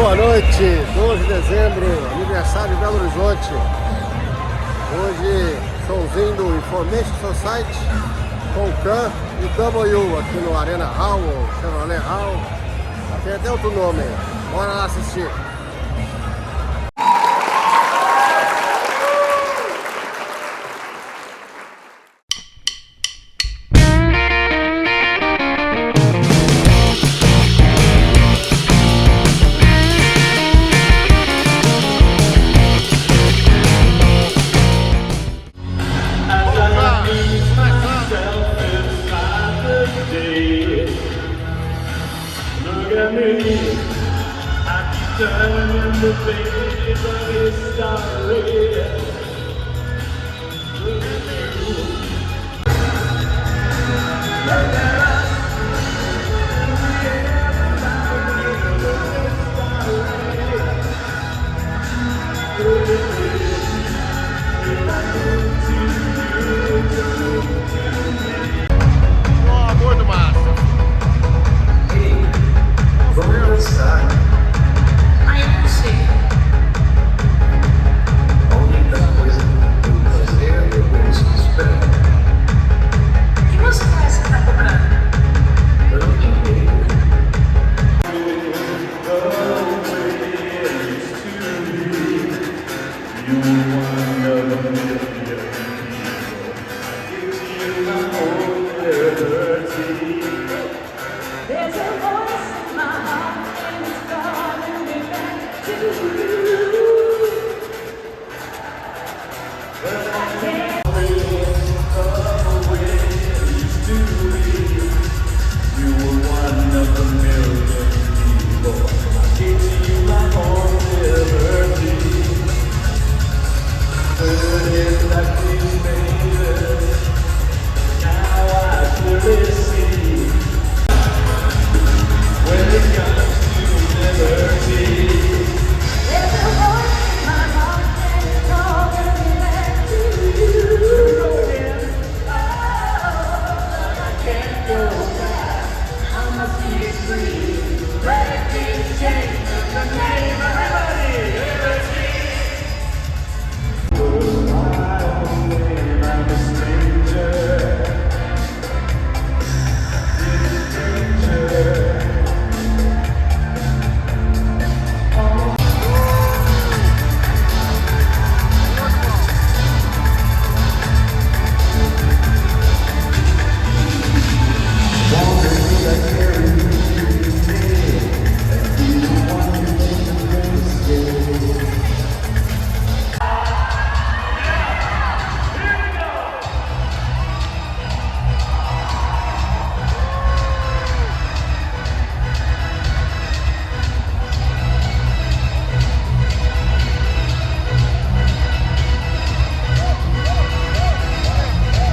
Boa noite, 12 de dezembro, aniversário de Belo Horizonte. Hoje, showzinho do Information Society, Kon Kan e W aqui no Arena Hall, ou Chevrolet Hall. Tem até outro nome, bora lá assistir. Turning the pages of history. Look at me. Look at us. O amor do massa. Ei, vamos dançar. A única coisa que eu vou fazer é o prêmio. Que música é essa que tá cobrando? Eu não entendi. There's a voice in my heart and it's calling me back to you. But I can't. You were one of a million people. I gave to you my own liberty. But if that please baby, now I clearly see. When it comes to liberty, There's a voice in my heart and it's calling me back to you. Oh, I can't go back. I must be free. Break these chains in the name of liberty. my own name, I'm a stranger.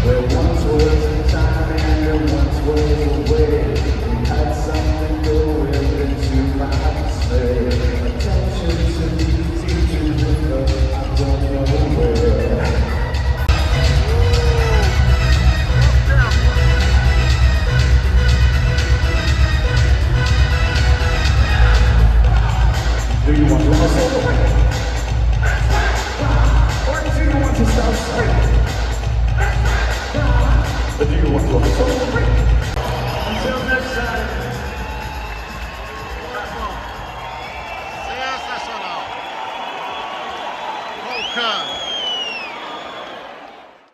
There once was a time and there once was a way. We had something going into my sleigh. Attention to easy to look up, I don't know where. Do you want to hustle away? Or do you want to stop swinging? Or do you want to hustle away? Until next time. Sensacional. Kon Kan.